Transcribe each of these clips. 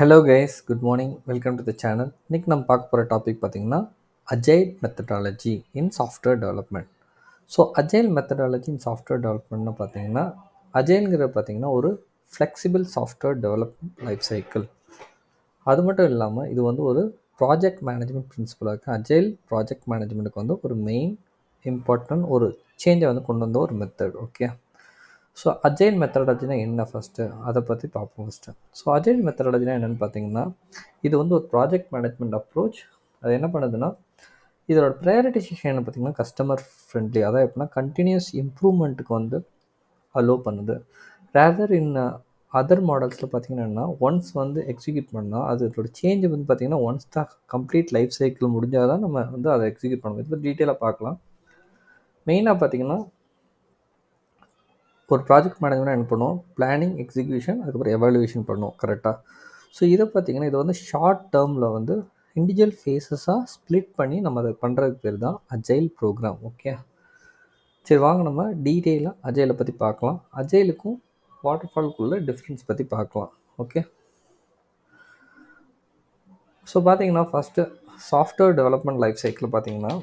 Hello guys, good morning. Welcome to the channel. இன்றைக்கி நம்ம பார்க்க போகிற டாபிக் பார்த்திங்கன்னா agile methodology in software development. So agile methodology in software டெவலப்மெண்ட்னு பார்த்திங்கன்னா அஜைல்ங்கிறது பார்த்திங்கன்னா ஒரு flexible software development life cycle. அது மட்டும் இல்லாமல் இது வந்து ஒரு ப்ராஜெக்ட் மேனேஜ்மெண்ட் பிரின்சிபலாக இருக்குது. அஜைல் ப்ராஜெக்ட் மேனேஜ்மெண்ட்டுக்கு வந்து ஒரு மெயின் இம்பார்ட்டன்ட் ஒரு சேஞ்சை வந்து கொண்டு வந்த ஒரு மெத்தட். ஓகே, ஸோ அஜைல் மெத்தடாலஜினா என்ன ஃபஸ்ட்டு அதை பற்றி பார்ப்போம் ஃபஸ்ட்டு. ஸோ அஜைல் மெத்தடாலஜினா என்னென்னு பார்த்தீங்கன்னா இது வந்து ஒரு ப்ராஜெக்ட் மேனேஜ்மெண்ட் அப்ரோச். அது என்ன பண்ணுதுன்னா இதோட ப்ரையாரிட்டைசேஷன் என்ன பார்த்திங்கன்னா கஸ்டமர் ஃப்ரெண்ட்லி, அதாவது எப்படின்னா கண்டினியூஸ் இம்ப்ரூவ்மெண்ட்டுக்கு வந்து அலோவ் பண்ணுது. ரேதர் இன் அதர் மாடல்ஸில் பார்த்திங்கன்னா ஒன்ஸ் வந்து எக்ஸிக்யூட் பண்ணால் அதோட சேஞ்சு வந்து பார்த்திங்கன்னா ஒன்ஸ் தான் கம்ப்ளீட் லைஃப் சைக்கிள் முடிஞ்சால் தான் நம்ம வந்து அதை எக்ஸிக்யூட் பண்ணணும். இது டீட்டெயிலாக பார்க்கலாம். மெயினாக பார்த்திங்கன்னா ஒரு ப்ராஜெக்ட் மேனேஜ்மெண்ட் என்ன பண்ணுவோம், பிளானிங், எக்ஸிக்யூஷன், அதுக்கப்புறம் எவாலுவேஷன் பண்ணுவோம் கரெக்டாக. ஸோ இதை பார்த்திங்கன்னா இது வந்து ஷார்ட் டேர்மில் வந்து இண்டிவிஜுவல் ஃபேஸஸாக ஸ்ப்ளிட் பண்ணி நம்ம அதை பண்ணுறதுக்கு பேர் தான் அஜைல் ப்ரோக்ராம். ஓகே, சரி வாங்க நம்ம டீட்டெயிலாக அஜைலை பற்றி பார்க்கலாம். அஜைலுக்கும் வாட்டர்ஃபால்க்குள்ள டிஃப்ரென்ஸ் பற்றி பார்க்கலாம். ஓகே, ஸோ பார்த்தீங்கன்னா first software development life cycle பார்த்தீங்கன்னா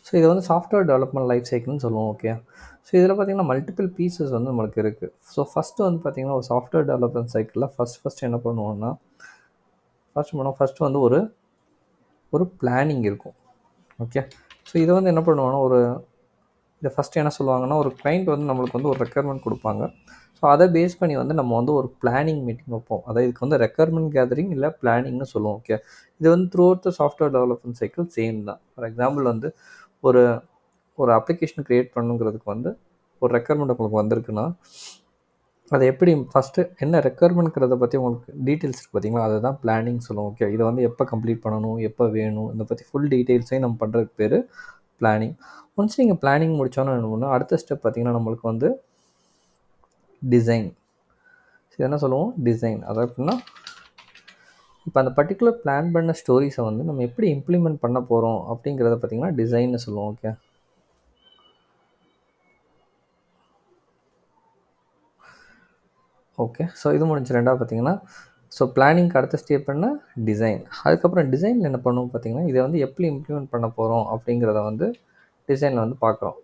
ஸோ இது வந்து சாஃப்ட்வேர் டெவலப்மெண்ட் லைஃப் சைக்கிள்னு சொல்லுவோம். ஓகே, ஸோ இதில் பார்த்திங்கன்னா மல்டிபிள் பீசஸ் வந்து நம்மளுக்கு இருக்குது. ஸோ ஃபஸ்ட்டு வந்து பார்த்திங்கன்னா ஒரு சாஃப்ட்வேர் டெவலப்மெண்ட் சைக்கிளில் ஃபஸ்ட் என்ன பண்ணுவோம்னா ஃபஸ்ட்டு வந்து ஒரு பிளானிங் இருக்கும். ஓகே, ஸோ இதை வந்து என்ன பண்ணுவோன்னா இதை ஃபஸ்ட்டு என்ன சொல்லுவாங்கன்னா ஒரு கிளைண்ட் வந்து நம்மளுக்கு வந்து ஒரு ரெக்குயர்மெண்ட் கொடுப்பாங்க. ஸோ அதை பேஸ் பண்ணி வந்து நம்ம வந்து ஒரு பிளானிங் மீட்டிங் வைப்போம். அதாவது இதுக்கு வந்து ரெக்குயர்மெண்ட் கேதரிங் இல்லை பிளானிங்னு சொல்லுவோம். ஓகே, இது வந்து through out the software development cycle same தான். ஃபார் எக்ஸாம்பிள் வந்து ஒரு அப்ளிகேஷன் க்ரியேட் பண்ணுங்கிறதுக்கு வந்து ஒரு ரெக்குயர்மெண்ட் உங்களுக்கு வந்திருக்குன்னா அதை எப்படி ஃபஸ்ட்டு என்ன ரெக்குயர்மெண்ட்ங்கிறத பற்றி உங்களுக்கு டீட்டெயில்ஸ் இருக்குது பார்த்தீங்களா, அதை தான் பிளானிங் சொல்லுவோம். ஓகே, இதை வந்து எப்போ கம்ப்ளீட் பண்ணணும், எப்போ வேணும், இதை பற்றி ஃபுல் டீட்டெயில்ஸையும் நம்ம பண்ணுறதுக்கு பேர் பிளானிங். ஒன்ஸ் நீங்கள் பிளானிங் முடித்தோன்னு என்ன பண்ணணும், அடுத்த ஸ்டெப் பார்த்திங்கன்னா நம்மளுக்கு வந்து டிசைன். சரி, என்ன சொல்லுவோம், டிசைன். அதாவது எப்படின்னா இப்போ அந்த பர்டிகுலர் பிளான் பண்ண ஸ்டோரிஸை வந்து நம்ம எப்படி இம்ப்ளிமெண்ட் பண்ண போகிறோம் அப்படிங்கிறத பார்த்திங்கன்னா டிசைன்னு சொல்லுவோம். ஓகே, ஓகே, ஸோ இது முடிஞ்சு ரெண்டாவது பார்த்திங்கன்னா ஸோ பிளானிங்க்கு அடுத்த ஸ்டெப் என்ன, டிசைன். அதுக்கப்புறம் டிசைனில் என்ன பண்ணுவோம் பார்த்திங்கன்னா இதை வந்து எப்படி இம்ப்ளிமெண்ட் பண்ண போகிறோம் அப்படிங்கிறத வந்து டிசைனில் வந்து பார்க்குறோம்.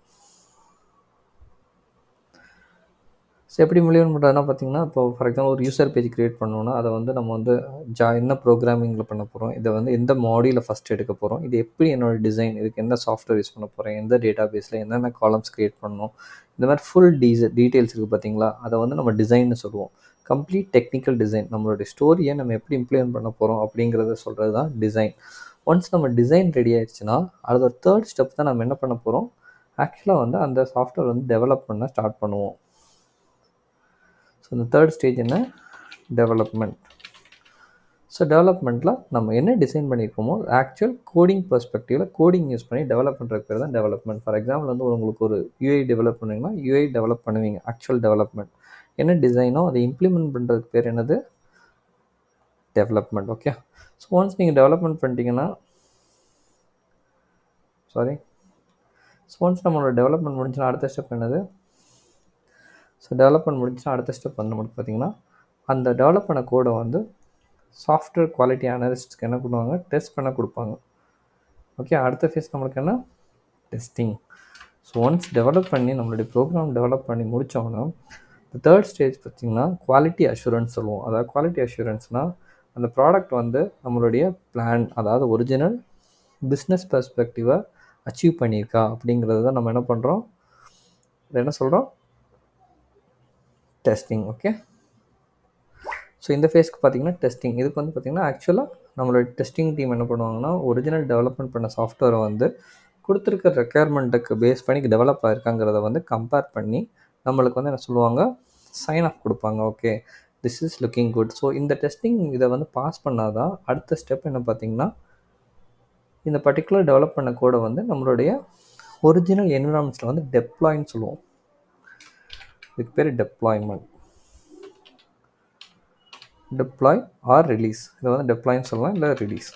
ஸோ எப்படி இம்ப்ளிமெண்ட் பண்ணுறதுனா பார்த்திங்கன்னா இப்போ ஃபார் எக்ஸாம்பிள் ஒரு யூசர் பேஜ் க்ரியேட் பண்ணோன்னா அதை வந்து நம்ம வந்து என்ன ப்ரோக்ராமிங்கில் பண்ண போகிறோம், இதை வந்து எந்த மாடியில் ஃபஸ்ட் எடுக்க போகிறோம், இது எப்படி என்னோடய டிசைன், இதுக்கு எந்த சாஃப்ட்வேர் யூஸ் பண்ண போகிறேன், எந்த டேட்டா பேஸில் என்னென்ன காலம்ஸ் க்ரியேட் பண்ணணும், இந்த மாதிரி ஃபுல் டீட்டெயில்ஸ் இருக்குது பார்த்திங்களா, அதை வந்து நம்ம டிசைன்னு சொல்லுவோம். கம்ப்ளீட் டெக்னிக்கல் டிசைன், நம்மளுடைய ஸ்டோரியை நம்ம எப்படி இம்ப்ளிமெண்ட் பண்ண போகிறோம் அப்படிங்கிறத சொல்கிறது தான் டிசைன். ஒன்ஸ் நம்ம டிசைன் ரெடி ஆகிடுச்சுன்னா அது ஒரு தேர்ட் ஸ்டெப் தான் நம்ம என்ன பண்ண போகிறோம், ஆக்சுவலாக வந்து அந்த சாஃப்ட்வேர் வந்து டெவலப் பண்ண ஸ்டார்ட் பண்ணுவோம். ஸோ இந்த தேர்ட் ஸ்டேஜ் என்ன, டெவலப்மெண்ட். ஸோ டெவலப்மெண்ட்டில் நம்ம என்ன டிசைன் பண்ணியிருக்கோமோ ஆக்சுவல் கோடிங் பெர்ஸ்பெக்டிவில் கோடிங் யூஸ் பண்ணி டெவலப் பண்ணுற பேர் தான் டெவலப்மெண்ட். ஃபார் எக்ஸாம்பிள் வந்து உங்களுக்கு ஒரு யூஐ டெவலப் பண்ணுவீங்கன்னா யூஐ டெவலப் பண்ணுவீங்க. ஆக்சுவல் டெவலப்மெண்ட் என்ன டிசைனோ அதை இம்ப்ளிமெண்ட் பண்ணுறதுக்கு பேர் என்னது, டெவலப்மெண்ட். ஓகே, ஸோ ஒன்ஸ் நீங்கள் டெவலப்மெண்ட் பண்ணிட்டீங்கன்னா ஒன்ஸ் நம்மளோட டெவலப்மெண்ட் முடிஞ்சுன்னா அடுத்த ஸ்டெப் என்னது, ஸோ டெவலப்மெண்ட் முடிஞ்சுன்னா அடுத்த ஸ்டெப் வந்து நமக்கு பார்த்திங்கன்னா அந்த டெவலப் பண்ண கோடை வந்து சாஃப்ட்வேர் குவாலிட்டி அனலிஸ்ட்க்கு என்ன பண்ணுவாங்க, டெஸ்ட் பண்ண கொடுப்பாங்க. ஓகே, அடுத்த ஃபேஸ் நம்மளுக்கு என்ன, டெஸ்டிங். ஸோ ஒன்ஸ் டெவலப் பண்ணி நம்மளுடைய ப்ரோக்ராம் டெவலப் பண்ணி முடித்தோன்னா இந்த தேர்ட் ஸ்டேஜ் பார்த்திங்கன்னா குவாலிட்டி அஷூரன்ஸ் சொல்லுவோம். அதாவது குவாலிட்டி அஷூரன்ஸ்னால் அந்த ப்ராடக்ட் வந்து நம்மளுடைய பிளான், அதாவது ஒரிஜினல் பிஸ்னஸ் பெர்ஸ்பெக்டிவை அச்சீவ் பண்ணியிருக்கா அப்படிங்கிறது தான் நம்ம என்ன பண்ணுறோம், அதை என்ன சொல்கிறோம், டெஸ்டிங். ஓகே, ஸோ இந்த ஃபேஸ்க்கு பார்த்திங்கன்னா டெஸ்டிங். இதுக்கு வந்து பார்த்திங்கன்னா ஆக்சுவலாக நம்மளோட டெஸ்டிங் டீம் என்ன பண்ணுவாங்கன்னா ஒரிஜினல் டெவலப்மெண்ட் பண்ண சாஃப்ட்வேரை வந்து கொடுத்துருக்க ரெக்குயர்மெண்ட்டுக்கு பேஸ் பண்ணி டெவலப் ஆகிருக்காங்கிறத வந்து கம்பேர் பண்ணி நம்மளுக்கு வந்து என்ன சொல்லுவாங்க, சைன் ஆஃப் கொடுப்பாங்க. Okay, this is looking good. So இந்த டெஸ்டிங் இதை வந்து பாஸ் பண்ணால் தான் அடுத்த ஸ்டெப் என்ன பார்த்திங்கன்னா இந்த பர்டிகுலர் டெவலப் பண்ண கோடை வந்து நம்மளுடைய ஒரிஜினல் என்விரான்மெண்ட்ஸில் வந்து டெப்ளாய்ன்னு சொல்லுவோம். இதுக்கு பேர் டெப்ளாய்மெண்ட், டெப்ளாய் ஆர் ரிலீஸ். இதை வந்து டெப்ளாய்ன்னு சொல்லலாம், இல்லை ரிலீஸ்.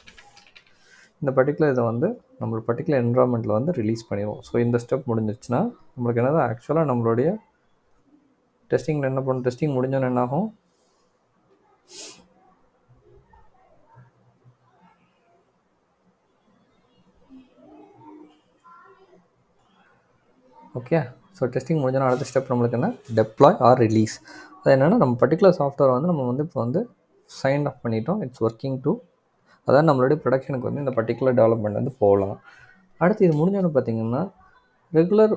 இந்த பர்டிகுலர் இதை வந்து நம்மளோட பர்டிகுலர் என்விரான்மெண்ட்டில் வந்து ரிலீஸ் பண்ணிடுவோம். ஸோ இந்த ஸ்டெப் முடிஞ்சிச்சுன்னா நம்மளுக்கு என்னது ஆக்சுவலாக நம்மளுடைய டெஸ்டிங்கில் என்ன பண்ணும், டெஸ்டிங் முடிஞ்சோன்னு என்ன ஆகும், ஓகே. ஸோ டெஸ்டிங் முடிஞ்சோன்னா அடுத்த ஸ்டெப் நம்மளுக்கு என்ன, டெப்ளாய் ஆர் ரிலீஸ். அது என்னென்னா நம்ம பர்டிகுலர் சாஃப்ட்வேர் வந்து நம்ம வந்து இப்போ வந்து சைன் ஆஃப் பண்ணிட்டோம், இட்ஸ் ஒர்க்கிங் டு, அதாவது நம்மளுடைய ப்ரொடக்ஷனுக்கு வந்து இந்த பர்டிகுலர் டெவலப்மெண்ட் வந்து போகலாம். அடுத்து இது முடிஞ்சோன்னு பார்த்தீங்கன்னா ரெகுலர்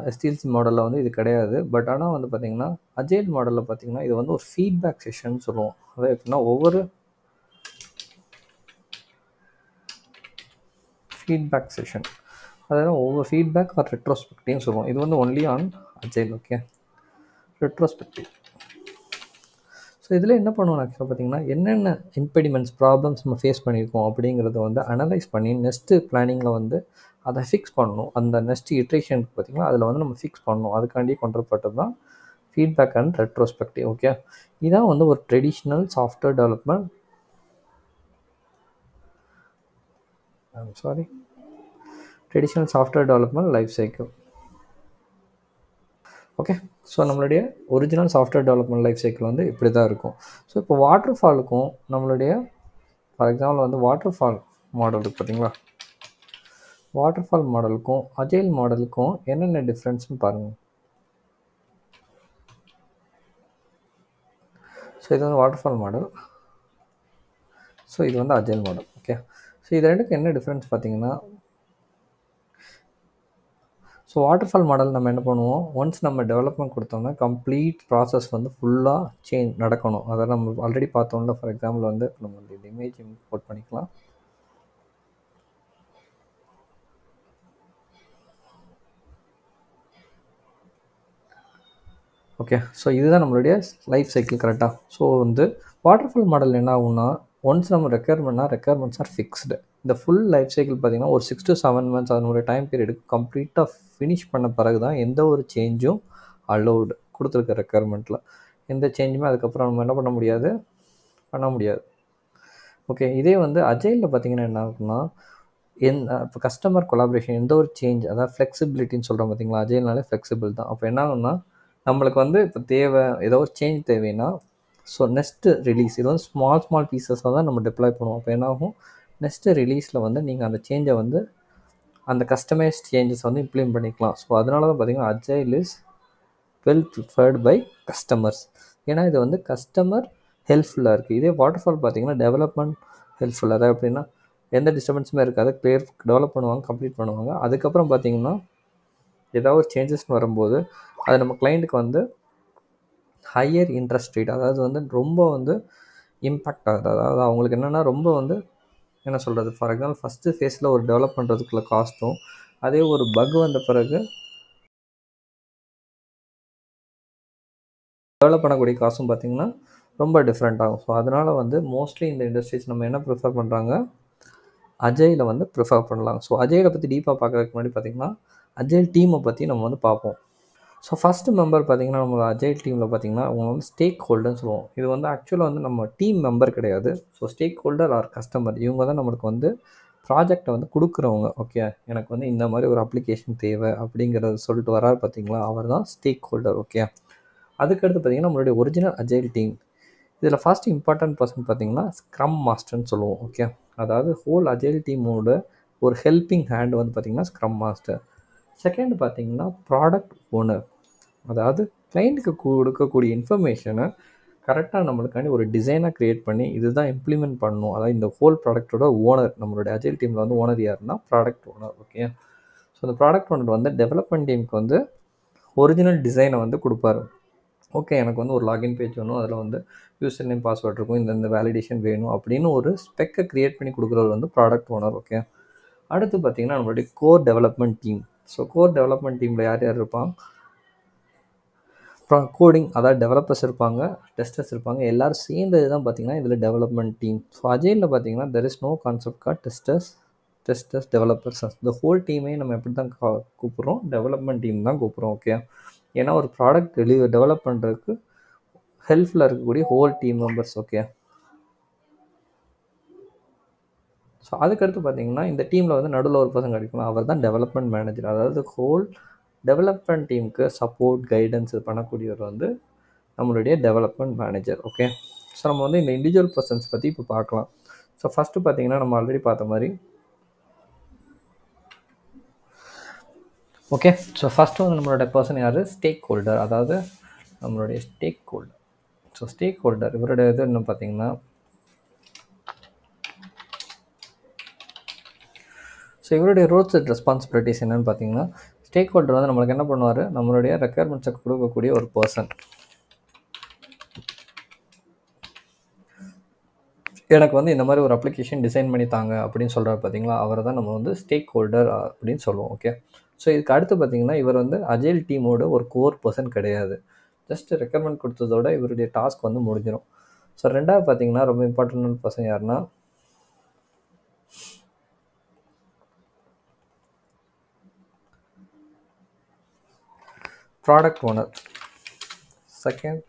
எஸ்டிஎல்சி மாடலில் வந்து இது கிடையாது. பட் ஆனால் வந்து பார்த்திங்கன்னா அஜைல் மாடலில் பார்த்திங்கன்னா இது வந்து ஒரு ஃபீட்பேக் செஷன் சொல்லுவோம். அதாவது எப்படின்னா ஒவ்வொரு ஃபீட்பேக் செஷன், அதாவது ஒவ்வொரு ஃபீட்பேக் ஆர் ரெட்ரோஸ்பெக்டிவ்னு சொல்லுவோம். இது வந்து only on agile. Okay, retrospective. So இதில் என்ன பண்ணுவோம் ஆக்சுவலாக பார்த்திங்கன்னா என்னென்ன இம்பெடிமெண்ட்ஸ் ப்ராப்ளம்ஸ் நம்ம ஃபேஸ் பண்ணியிருக்கோம் அப்படிங்கிறத வந்து அனலைஸ் பண்ணி நெக்ஸ்ட்டு பிளானிங்கில் வந்து அதை ஃபிக்ஸ் பண்ணணும். அந்த நெக்ஸ்ட் இட்ரேஷனுக்கு பார்த்திங்கன்னா அதில் வந்து நம்ம ஃபிக்ஸ் பண்ணணும். அதுக்காண்டி கொண்டுப்பட்டது தான் ஃபீட்பேக் அண்ட் ரெட்ரோஸ்பெக்டிவ். ஓகே, இதான் வந்து ஒரு traditional software development, traditional software development life cycle. Okay, so நம்மளுடைய original software development life cycle வந்து இப்படி தான் இருக்கும். ஸோ இப்போ வாட்டர் ஃபாலுக்கும் நம்மளுடைய ஃபார் எக்ஸாம்பிள் வந்து வாட்டர் ஃபால் மாடல் இருக்குது பார்த்தீங்களா, வாட்டர் ஃபால் மாடலுக்கும் அஜைல் மாடலுக்கும் என்னென்ன டிஃப்ரென்ஸ்னு பாருங்கள். ஸோ இது வந்து வாட்டர் ஃபால் மாடல், ஸோ இது வந்து அஜைல் மாடல். ஓகே, ஸோ இது ரெண்டுக்கு என்ன டிஃப்ரென்ஸ் பார்த்தீங்கன்னா, ஸோ வாட்டர் ஃபால் மாடல் நம்ம என்ன பண்ணுவோம், ஒன்ஸ் நம்ம டெவலப்மெண்ட் கொடுத்தோம்னா கம்ப்ளீட் ப்ராசஸ் வந்து ஃபுல்லாக சேஞ்ச் நடக்கணும். அதை நம்ம ஆல்ரெடி பார்த்தோம்ல. ஃபார் எக்ஸாம்பிள் வந்து நம்ம இந்த இமேஜ் இம்போர்ட் பண்ணிக்கலாம். ஓகே, ஸோ இதுதான் நம்மளுடைய லைஃப் சைக்கிள் கரெக்டாக. ஸோ வந்து வாட்டர் ஃபால் மாடல் என்ன ஆகும்னா, ஒன்ஸ் நம்ம ரெக்யர்மெண்ட்ஸ் ஆர் ஃபிக்ஸ்டு. இந்த ஃபுல் லைஃப் சைக்கிள் பார்த்திங்கன்னா ஒரு 6 to 7 months அதனுடைய டைம் பீரியடுக்கு கம்ப்ளீட்டாக ஃபினிஷ் பண்ண பிறகு தான் எந்த ஒரு சேஞ்சும் அலோவ்டு கொடுத்துருக்க ரெக்யர்மெண்ட்டில். எந்த சேஞ்சுமே அதுக்கப்புறம் நம்ம என்ன பண்ண முடியாது, பண்ண முடியாது. ஓகே, இதே வந்து அஜைலில் பார்த்திங்கன்னா என்ன ஆகும்னா, இப்போ கஸ்டமர் கொலாபரேஷன் எந்த ஒரு சேஞ்ச், அதாவது ஃப்ளெக்சிபிலிட்டின்னு சொல்கிறோம் பார்த்திங்களா, அஜைல்னாலே ஃப்ளெக்சிபிள் தான். அப்போ என்ன ஆகும்னா நம்மளுக்கு வந்து இப்போ தேவை ஏதோ ஒரு சேஞ்ச் தேவைன்னா, ஸோ நெக்ஸ்ட்டு ரிலீஸ் இது வந்து ஸ்மால் பீசஸாக தான் நம்ம டிப்ளாய் பண்ணுவோம். அப்போ என்னாகும், நெக்ஸ்ட்டு ரிலீஸில் வந்து நீங்கள் அந்த சேஞ்சை வந்து அந்த கஸ்டமைஸ்ட் சேஞ்சஸ் வந்து இம்ப்ளிமெண்ட் பண்ணிக்கலாம். ஸோ அதனால தான் பார்த்திங்கன்னா agile is well preferred by customers. ஏன்னா இது வந்து கஸ்டமர் ஹெல்ப்ஃபுல்லாக இருக்குது. இதே வாட்டர் ஃபால் பார்த்திங்கன்னா டெவலப்மெண்ட் ஹெல்ப்ஃபுல். அதாவது எப்படின்னா எந்த டிஸ்டர்பன்ஸுமே இருக்காது, கிளியர் டெவலப் பண்ணுவாங்க, கம்ப்ளீட் பண்ணுவாங்க. அதுக்கப்புறம் பார்த்திங்கன்னா ஏதாவது ஒரு சேஞ்சஸ்னு வரும்போது அது நம்ம கிளைண்ட்டுக்கு வந்து ஹையர் இன்ட்ரெஸ்ட் ரேட், அதாவது வந்து ரொம்ப வந்து இம்பேக்ட் ஆகுது. அதாவது அவங்களுக்கு என்னென்னா ரொம்ப வந்து என்ன சொல்கிறது, ஃபார் எக்ஸாம்பிள் ஃபஸ்ட்டு ஃபேஸில் ஒரு டெவலப் பண்ணுறதுக்குள்ள காஸ்ட்டும், அதே ஒரு பக் வந்த பிறகு டெவலப் பண்ணக்கூடிய காசும் பார்த்திங்கன்னா ரொம்ப டிஃப்ரெண்ட் ஆகும். ஸோ அதனால் வந்து மோஸ்ட்லி இந்த இண்டஸ்ட்ரீஸ் நம்ம என்ன ப்ரிஃபர் பண்ணுறாங்க, அஜைலை வந்து ப்ரிஃபர் பண்ணலாம். ஸோ அஜைலை பற்றி டீப்பாக பார்க்குறதுக்கு முன்னாடி பார்த்திங்கன்னா அஜைல் டீமை பற்றி நம்ம வந்து பார்ப்போம். ஸோ ஃபஸ்ட்டு மெம்பர் பார்த்திங்கன்னா நம்ம அஜைல் டீமில் பார்த்திங்கன்னா அவங்க வந்து ஸ்டேக் ஹோல்டர்னு சொல்லுவோம். இது வந்து ஆக்சுவலாக வந்து நம்ம டீம் மெம்பர் கிடையாது. So stakeholder or customer, இவங்க தான் நம்மளுக்கு வந்து ப்ராஜெக்டை வந்து கொடுக்குறவங்க. ஓகே, எனக்கு வந்து இந்த மாதிரி ஒரு அப்ளிகேஷன் தேவை அப்படிங்கிறத சொல்லிட்டு வராரு பார்த்திங்களா, அவர் தான் ஸ்டேக் ஹோல்டர். ஓகே, அதுக்கடுத்து பார்த்திங்கன்னா நம்மளுடைய ஒரிஜினல் அஜைல் டீம். இதில் ஃபஸ்ட் இம்பார்ட்டன்ட் பர்சன் பார்த்திங்கன்னா ஸ்க்ரம் மாஸ்டர்னு சொல்லுவோம். ஓகே, அதாவது ஹோல் அஜைல் டீமோட ஒரு ஹெல்பிங் ஹேண்ட் வந்து பார்த்திங்கன்னா ஸ்க்ரம் மாஸ்டர். செகண்ட் பார்த்திங்கன்னா ப்ராடக்ட் ஓனர், அதாவது கிளைண்ட்டுக்கு கொடுக்கக்கூடிய இன்ஃபர்மேஷனை கரெக்டாக நம்மளுக்காண்டி ஒரு டிசைனாக க்ரியேட் பண்ணி இதுதான் இம்ப்ளிமெண்ட் பண்ணணும். அதாவது இந்த ஹோல் ப்ராடக்டோட ஓனர், நம்மளுடைய அஜைல் டீமில் வந்து ஓனர் யாருன்னா ப்ராடக்ட் ஓனர். ஓகே, ஸோ அந்த ப்ராடக்ட் ஓனர் வந்து டெவலப்மெண்ட் டீமுக்கு வந்து ஒரிஜினல் டிசைனை வந்து கொடுப்பாரு. ஓகே, எனக்கு வந்து ஒரு லாகின் பேஜ் வேணும், அதில் வந்து யூசர் நேம் பாஸ்வேர்ட் இருக்கும், இந்த வேலிடேஷன் வேணும் அப்படின்னு ஒரு ஸ்பெக்கை க்ரியேட் பண்ணி கொடுக்குறவர் வந்து ப்ராடக்ட் ஓனர். ஓகே, அடுத்து பார்த்திங்கன்னா நம்மளுடைய core development team. So core development டீமில் யார் யார் இருப்பாங்க, அப்புறம் கோடிங், அதாவது டெவலப்பர்ஸ் இருப்பாங்க, டெஸ்டர்ஸ் இருப்பாங்க, எல்லோரும் சேர்ந்தது தான் பார்த்திங்கன்னா இதில் டெவலப்மெண்ட் டீம். ஸோ அஜைலில் பார்த்திங்கன்னா there is no concept call testers developers. இந்த ஹோல் டீமே நம்ம எப்படி தான் கூப்பிட்றோம், டெவலப்மெண்ட் டீம் தான் கூப்பிட்றோம். ஓகே, ஏன்னா ஒரு ப்ராடக்ட் டெவலப் பண்ணுறதுக்கு ஹெல்ப்ஃபுல்லாக இருக்கக்கூடிய whole team members. Okay, so அதுக்கடுத்து பார்த்தீங்கன்னா இந்த டீமில் வந்து நடுவில் ஒரு பர்சன் கிடைக்கணும், அவர் தான் டெவலப்மெண்ட் மேனேஜர். அதாவது ஹோல் டெவலப்மெண்ட் டீமுக்கு சப்போர்ட் கைடன்ஸ் இது பண்ணக்கூடியவர் வந்து நம்மளுடைய டெவலப்மெண்ட் மேனேஜர். ஓகே, ஸோ நம்ம வந்து இந்த இண்டிவிஜுவல் பர்சன்ஸ் பற்றி இப்போ பார்க்கலாம். ஸோ ஃபஸ்ட்டு பார்த்தீங்கன்னா நம்ம ஆல்ரெடி பார்த்த மாதிரி ஓகே, ஸோ ஃபஸ்ட்டு வந்து நம்மளோட பர்சன் யார், ஸ்டேக் ஹோல்டர். அதாவது நம்மளுடைய stakeholder. So stakeholder இவருடைய இது என்ன பார்த்தீங்கன்னா, ஸோ இவருடைய ரோல்ஸ் அண்ட் ரெஸ்பான்சிபிலிட்டிஸ் என்னென்னு பார்த்தீங்கன்னா, ஸ்டேக் ஹோல்டர் வந்து நம்மளுக்கு என்ன பண்ணுவார், நம்மளுடைய ரெக்குயர்மெண்ட்ஸை கொடுக்கக்கூடிய ஒரு பர்சன். எனக்கு வந்து இந்த மாதிரி ஒரு அப்ளிகேஷன் டிசைன் பண்ணி தாங்க அப்படின்னு சொல்கிறார் பார்த்தீங்களா, அவரை தான் நம்ம வந்து ஸ்டேக் ஹோல்டர் அப்படின்னு சொல்லுவோம். ஓகே, ஸோ இதுக்கு அடுத்து பார்த்தீங்கன்னா இவர் வந்து அஜைல் டீமோட ஒரு கோர் பர்சன் கிடையாது. ஜஸ்ட் ரெக்கமெண்ட் கொடுத்ததோட இவருடைய டாஸ்க் வந்து முடிஞ்சிடும். ஸோ ரெண்டாவது பார்த்தீங்கன்னா ரொம்ப இம்பார்ட்டன்டான பர்சன் யாருன்னா product owner. Second,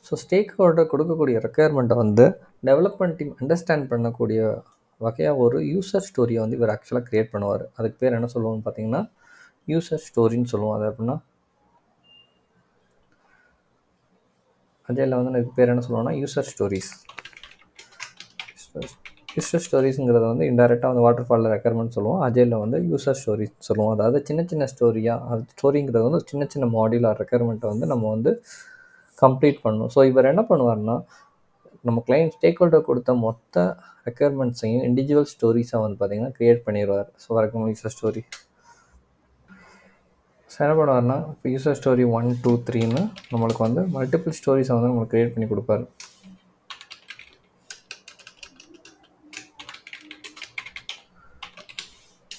so stakeholder கொடுக்கக்கூடிய ரெக்குயர்மெண்ட்டை வந்து டெவலப்மெண்ட் டீம் அண்டர்ஸ்டாண்ட் பண்ணக்கூடிய வகையாக ஒரு யூசர் ஸ்டோரியை வந்து இவர் ஆக்சுவலாக க்ரியேட் பண்ணுவார். அதுக்கு பேர் என்ன சொல்லுவோம்னு பார்த்தீங்கன்னா யூசர் ஸ்டோரின்னு சொல்லுவோம். அது அப்படின்னா அஜைலில் வந்து இதுக்கு பேர் என்ன சொல்லுவோம்னா யூசர் ஸ்டோரிஸ். யூசர் ஸ்டோரிஸுங்கிறத வந்து இன்டெரக்டாக வந்து வாட்டர் ஃபாலில் ரெக்குயர்மெண்ட் சொல்லுவோம். அஜைலில் வந்து யூசர் ஸ்டோரிஸ் சொல்லுவோம். அதாவது சின்ன சின்ன ஸ்டோரியாக, அது ஸ்டோரிங்கிறது வந்து சின்ன சின்ன மாடியூலர் ரெக்குயர்மெண்ட்டை வந்து நம்ம வந்து கம்ப்ளீட் பண்ணணும். ஸோ இவர் என்ன பண்ணுவார்னா, நம்ம கிளைண்ட் ஸ்டேக் ஹோல்டர் கொடுத்த மொத்த ரெக்குயர்மெண்ட்ஸையும் இண்டிவிஜுவல் ஸ்டோரிஸாக வந்து பார்த்திங்கன்னா க்ரியேட் பண்ணிடுவார். ஸோ வரைக்கும் யூசர் ஸ்டோரி என்ன பண்ணுவார்னா, இப்போ யூசர் ஸ்டோரி 1 2 3ன்னு நம்மளுக்கு வந்து மல்டிபிள் ஸ்டோரிஸை வந்து நம்மளுக்கு க்ரியேட் பண்ணி கொடுப்பாரு.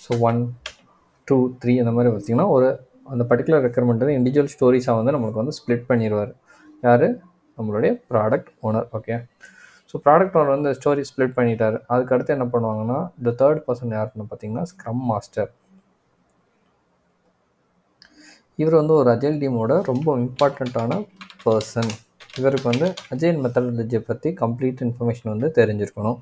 ஸோ 1 2 3 அந்த மாதிரி பார்த்திங்கன்னா ஒரு அந்த பர்டிகுலர் ரெக்குயர்மெண்ட்டு இண்டிவிஜுவல் ஸ்டோரிஸாக வந்து நம்மளுக்கு வந்து ஸ்ப்ளிட் பண்ணிடுவார். யார், நம்மளுடைய product owner. Okay, so product owner வந்து ஸ்டோரி ஸ்ப்ளிட் பண்ணிட்டார். அதுக்கடுத்து என்ன பண்ணுவாங்கன்னா, இந்த தேர்ட் பர்சன் யாருன்னு பார்த்தீங்கன்னா ஸ்க்ரம் மாஸ்டர். இவர் வந்து ஒரு அஜைல் டீமோட ரொம்ப இம்பார்ட்டண்ட்டான பர்சன். இவருக்கு வந்து அஜைல் மெத்தடாலஜியை பற்றி கம்ப்ளீட் இன்ஃபர்மேஷன் வந்து தெரிஞ்சிருக்கணும்.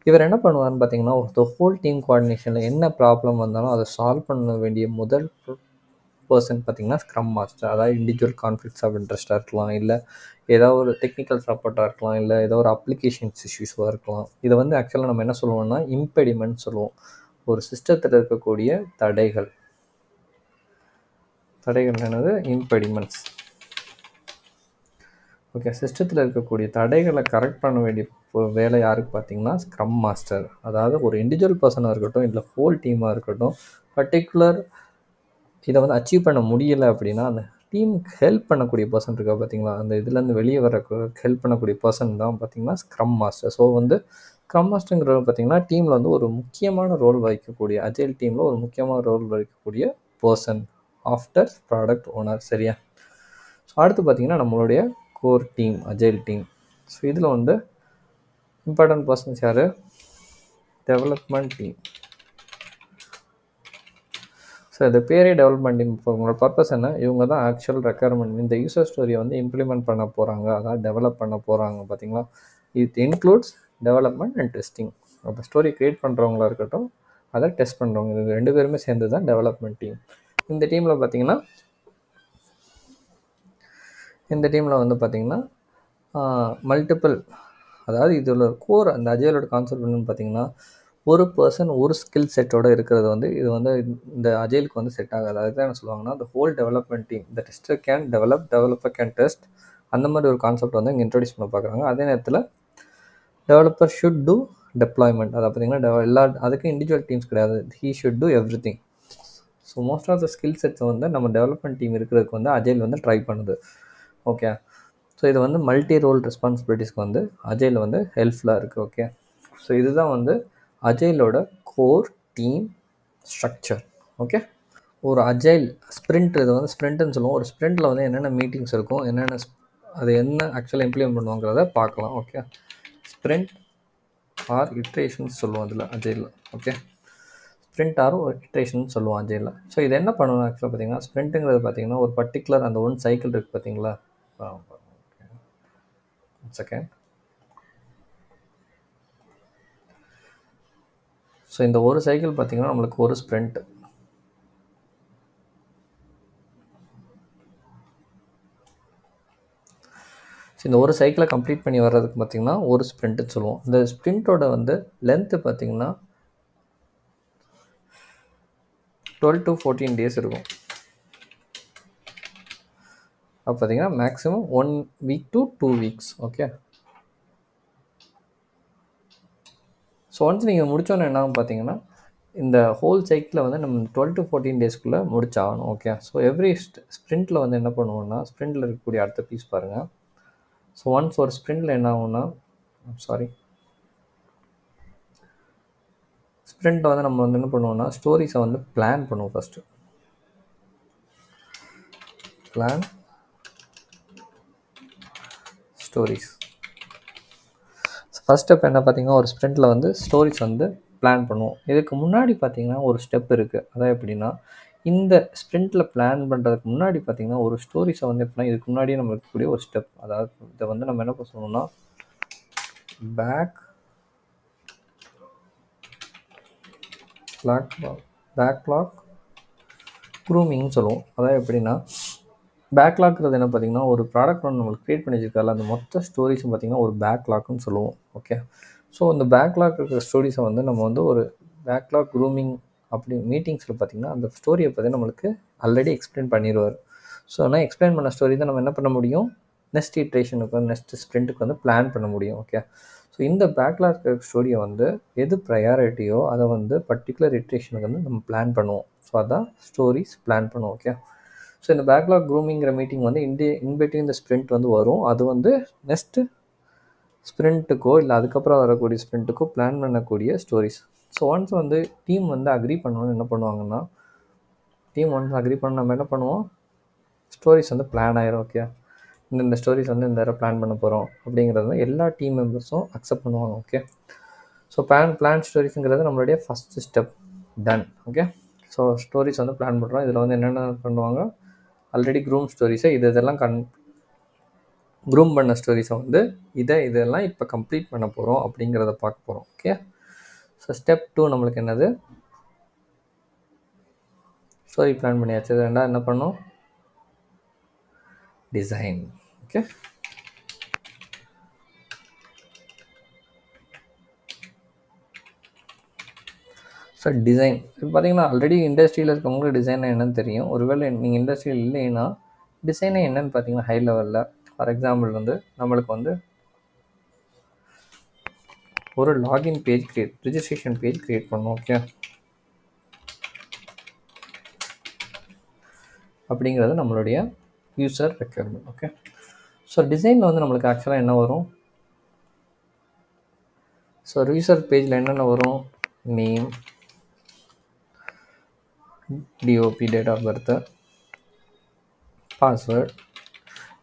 இவர் என்ன பண்ணுவார்னு பார்த்தீங்கன்னா, ஒரு ஹோல் டீம் கோஆர்டினேஷனில் என்ன ப்ராப்ளம் வந்தாலும் அதை சால்வ் பண்ண வேண்டிய முதல் பர்சன் பார்த்திங்கன்னா ஸ்க்ரம் மாஸ்டர். அதாவது இண்டிவிஜுவல் கான்ஃப்ளிக்ட்ஸ் ஆஃப் இன்ட்ரெஸ்ட்டாக இருக்கலாம், இல்லை ஏதாவது ஒரு டெக்னிக்கல் சப்போர்ட்டாக இருக்கலாம், இல்லை ஏதோ ஒரு அப்ளிகேஷன்ஸ் இஷ்யூஸாக இருக்கலாம். இதை வந்து ஆக்சுவலாக நம்ம என்ன சொல்லுவோம்னா இம்பெடிமெண்ட் சொல்லுவோம். ஒரு சிஸ்டத்தில் இருக்கக்கூடிய தடைகள். தடைகள் என்னது, இம்பெடிமெண்ட்ஸ். ஓகே, சிஸ்டத்தில் இருக்கக்கூடிய தடைகளை கரெக்ட் பண்ண வேண்டிய வேலை யாருக்கு பார்த்தீங்கன்னா ஸ்க்ரம் மாஸ்டர். அதாவது ஒரு இண்டிவிஜுவல் பர்சனாக இருக்கட்டும், இல்லை ஹோல் டீமாக இருக்கட்டும், பர்டிகுலர் இதை வந்து அச்சீவ் பண்ண முடியலை அப்படின்னா அந்த டீமுக்கு ஹெல்ப் பண்ணக்கூடிய பர்சன் இருக்கா பார்த்தீங்களா, அந்த இதுலேருந்து வெளியே வர ஹெல்ப் பண்ணக்கூடிய பர்சன் தான் பார்த்தீங்கன்னா ஸ்க்ரம் மாஸ்டர். ஸோ வந்து ஸ்க்ரம் மாஸ்டருங்கிறது பார்த்தீங்கன்னா டீமில் வந்து ஒரு முக்கியமான ரோல் வகிக்கக்கூடிய, அஜைல் டீமில் ஒரு முக்கியமான ரோல் வகிக்கக்கூடிய பர்சன் ஆஃப்டர் ப்ராடக்ட் ஓனர். சரியா? ஸோ அடுத்து பார்த்தீங்கன்னா நம்மளுடைய core team, agile team. So இதில் வந்து இம்பார்ட்டன்ட் பர்சன்ஸ் யார், டெவலப்மெண்ட் டீம். ஸோ இந்த பேரே டெவலப்மெண்ட் டீம். இப்போ உங்களோட பர்பஸ் என்ன, இவங்க தான் ஆக்சுவல் ரெக்குயர்மெண்ட் இந்த யூசர் ஸ்டோரியை வந்து இம்ப்ளிமெண்ட் பண்ண போகிறாங்க, அதாவது டெவலப் பண்ண போகிறாங்க. பார்த்தீங்களா, இது இன்க்ளூட்ஸ் டெவலப்மெண்ட் அண்ட் டெஸ்டிங். அந்த ஸ்டோரி க்ரியேட் பண்ணுறவங்களா இருக்கட்டும், அதை டெஸ்ட் பண்ணுறவங்க, இது ரெண்டு பேருமே சேர்ந்து தான் டெவலப்மெண்ட் டீம். இந்த டீமில் பார்த்தீங்கன்னா வந்து பார்த்திங்கன்னா மல்டிபிள், அதாவது இதில் கோர் அந்த அஜைலோட கான்செப்ட் என்னன்னு பார்த்தீங்கன்னா, ஒரு பர்சன் ஒரு ஸ்கில் செட்டோடு இருக்கிறது வந்து இது வந்து இந்த அஜைலுக்கு வந்து செட் ஆகாது. அதுதான் என்ன சொல்லுவாங்கன்னா, the whole development team, the tester can develop, developer can test, அந்த மாதிரி ஒரு கான்செப்ட் வந்து இங்கே இன்ட்ரடியூஸ் பண்ண பார்க்குறாங்க. அதே நேரத்தில் டெவலப்பர் ஷுட் டூ டெப்ளாய்மெண்ட். அதை பார்த்தீங்கன்னா எல்லா அதுக்கு இண்டிவிஜுவல் டீம்ஸ் கிடையாது, he should do everything. So most of the skill செட்ஸை வந்து நம்ம டெவலப்மெண்ட் டீம் இருக்கிறதுக்கு வந்து அஜைல் வந்து ட்ரை பண்ணுது. ஓகே, ஸோ இது வந்து மல்டி ரோல் ரெஸ்பான்சிபிலிட்டிஸ்க்கு வந்து அஜைல் வந்து ஹெல்ப்ஃபுல்லாக இருக்குது. ஓகே, ஸோ இதுதான் வந்து அஜைலோட கோர் டீம் ஸ்ட்ரக்சர். ஓகே, ஒரு அஜைல் ஸ்ப்ரிண்ட், இது வந்து ஸ்ப்ரிண்ட்டுன்னு சொல்லுவோம். ஒரு ஸ்ப்ரிண்ட்டில் வந்து என்னென்ன மீட்டிங்ஸ் இருக்கும், என்னென்ன அது என்ன ஆக்சுவலாக இம்ப்ளிமெண்ட் பண்ணுவாங்கிறத பார்க்கலாம். ஓகே, ஸ்ப்ரிண்ட் ஆர் இட்ரேஷன்ஸ் சொல்லுவோம் அதில் அஜைலில். ஓகே, ஸ்ப்ரிண்ட் ஆர் ஒரு இட்ரேஷன் சொல்லுவோம் அஜைலில். ஸோ இது என்ன பண்ணணும் ஆக்சுவலாக பார்த்தீங்கன்னா, ஸ்ப்ரிண்ட்டுங்கிறது பார்த்தீங்கன்னா ஒரு பர்டிகுலர் அந்த ஒன் சைக்கிள் இருக்குது பார்த்தீங்களா. செகண்ட், ஸோ இந்த ஒரு சைக்கிள் பார்த்திங்கன்னா நம்மளுக்கு ஒரு ஸ்ப்ரிண்ட். இந்த ஒரு சைக்கிளை கம்ப்ளீட் பண்ணி வர்றதுக்கு பார்த்திங்கன்னா ஒரு ஸ்ப்ரிண்ட்டுன்னு சொல்லுவோம். இந்த ஸ்ப்ரிண்ட்டோட வந்து லென்த்து பார்த்திங்கன்னா 12 to 14 டேஸ் இருக்கும். அப்போ பார்த்திங்கன்னா maximum 1 week to 2 weeks. Okay. So once நீங்கள் முடித்தோன்னே என்ன பார்த்தீங்கன்னா இந்த ஹோல் சைக்கிளை வந்து நம்ம 12 to 14 டேஸ்க்குள்ளே முடிச்சாகணும். ஓகே. ஸோ எவ்ரி ஸ்ப்ரிண்ட்டில் வந்து என்ன பண்ணுவோம்னா ஸ்ப்ரிண்ட்டில் இருக்கக்கூடிய அடுத்த பீஸ் பாருங்கள். ஸோ ஒன்ஸ் ஒரு ஸ்ப்ரிண்ட்டில் என்ன ஆகும்னா ஸ்ப்ரிண்ட்டை வந்து நம்ம வந்து என்ன பண்ணுவோம்னா ஸ்டோரிஸை வந்து பிளான் பண்ணுவோம். First plan stories. First step என்ன பார்த்தீங்கன்னா ஒரு ஸ்ப்ரிண்ட்டில் வந்து ஸ்டோரிஸ் வந்து பிளான் பண்ணுவோம். இதுக்கு முன்னாடி பார்த்தீங்கன்னா ஒரு ஸ்டெப் இருக்குது. அதான் எப்படின்னா இந்த ஸ்ப்ரிண்ட்டில் பிளான் பண்ணுறதுக்கு முன்னாடி பார்த்தீங்கன்னா ஒரு ஸ்டோரிஸை வந்து எப்படின்னா இதுக்கு முன்னாடியே நம்ம இருக்கக்கூடிய ஒரு ஸ்டெப். அதாவது இதை வந்து நம்ம என்ன சொல்லணும்னா பேக்லாக் க்ரூமிங்னு சொல்லுவோம். அதாவது எப்படின்னா பேக்லாக்கிறது என்ன பார்த்தீங்கன்னா ஒரு ப்ராடக்ட் ஒன்று நம்மளுக்கு க்ரியேட் பண்ணி வச்சிருக்கால அந்த மொத்த ஸ்டோரிஸும் பார்த்திங்கன்னா ஒரு பேக்லாக்னு சொல்லுவோம். ஓகே. ஸோ இந்த பேக்லாக் இருக்கிற ஸ்டோரிஸை வந்து நம்ம வந்து ஒரு பேக்லாக் க்ரூமிங் அப்படி மீட்டிங்ஸில் பார்த்திங்கன்னா அந்த ஸ்டோரியை பற்றி நம்மளுக்கு ஆல்ரெடி எக்ஸ்பிளைன் பண்ணிடுவார். ஸோ ஆனால் எக்ஸ்பிளைன் பண்ண ஸ்டோரி தான் நம்ம என்ன பண்ண முடியும் நெக்ஸ்ட் இட்ரேஷனுக்கு வந்து நெக்ஸ்ட் ஸ்ப்ரிண்ட்டுக்கு வந்து பிளான் பண்ண முடியும். ஓகே. ஸோ இந்த பேக்லாக் ஸ்டோரியை வந்து எது ப்ரையாரிட்டியோ அதை வந்து பர்டிகுலர் இட்ரேஷனுக்கு வந்து நம்ம பிளான் பண்ணுவோம். ஸோ அதான் ஸ்டோரிஸ் பிளான் பண்ணுவோம். ஓகே. ஸோ இந்த பேக்லாக் க்ரூமிங்கிற மீட்டிங் வந்து இன்பிட்வீன் இந்த ஸ்ப்ரிண்ட் வந்து வரும். அது வந்து நெக்ஸ்ட்டு ஸ்ப்ரிண்ட்டுக்கோ இல்லை அதுக்கப்புறம் வரக்கூடிய ஸ்ப்ரிண்ட்டுக்கோ பிளான் பண்ணக்கூடிய ஸ்டோரிஸ். ஸோ ஒன்ஸ் வந்து டீம் வந்து அக்ரி பண்ணணும்னு என்ன பண்ணுவாங்கன்னா டீம் ஒன்ஸ் அக்ரி பண்ண நம்ம என்ன பண்ணுவோம் ஸ்டோரிஸ் வந்து பிளான் ஆயிரும். ஓகே. இந்த ஸ்டோரிஸ் வந்து இந்த தடவை பிளான் பண்ண போகிறோம் அப்படிங்கிறது எல்லா டீம் மெம்பர்ஸும் அக்செப்ட் பண்ணுவாங்க. ஓகே. ஸோ பிளான் ஸ்டோரிஸுங்கிறது நம்மளுடைய first step done. Okay. So stories வந்து பிளான் பண்ணுறோம். இதில் வந்து என்னென்ன பண்ணுவாங்க ஆல்ரெடி க்ரூம் ஸ்டோரிஸை இதெல்லாம் க்ரூம் பண்ண ஸ்டோரிஸை வந்து இதெல்லாம் இப்போ கம்ப்ளீட் பண்ண போகிறோம் அப்படிங்கிறத பார்க்க போகிறோம். ஓகே. ஸோ ஸ்டெப் 2 நம்மளுக்கு என்னது ஸ்டோரி பிளான் பண்ணியாச்சு. ரெண்டாவது என்ன பண்ணோம் டிசைன். ஓகே. ஸோ டிசைன் இப்போ பார்த்தீங்கன்னா ஆல்ரெடி இண்டஸ்ட்ரியில் இருக்கவங்களுக்கு டிசைன் என்னன்னு தெரியும். ஒருவேளை நீங்கள் இண்டஸ்ட்ரியில் இல்லைன்னா டிசைனே என்னன்னு பார்த்தீங்கன்னா ஹை லெவலில் ஃபார் எக்ஸாம்பிள் வந்து நம்மளுக்கு வந்து ஒரு login page registration page create பண்ணணும். ஓகே. அப்படிங்கிறது நம்மளுடைய யூசர் ரெக்யர்மெண்ட். ஓகே. ஸோ டிசைனில் வந்து நம்மளுக்கு ஆக்சுவலாக என்ன வரும் ஸோ யூசர் பேஜில் என்னென்ன வரும் name DOB date of birth password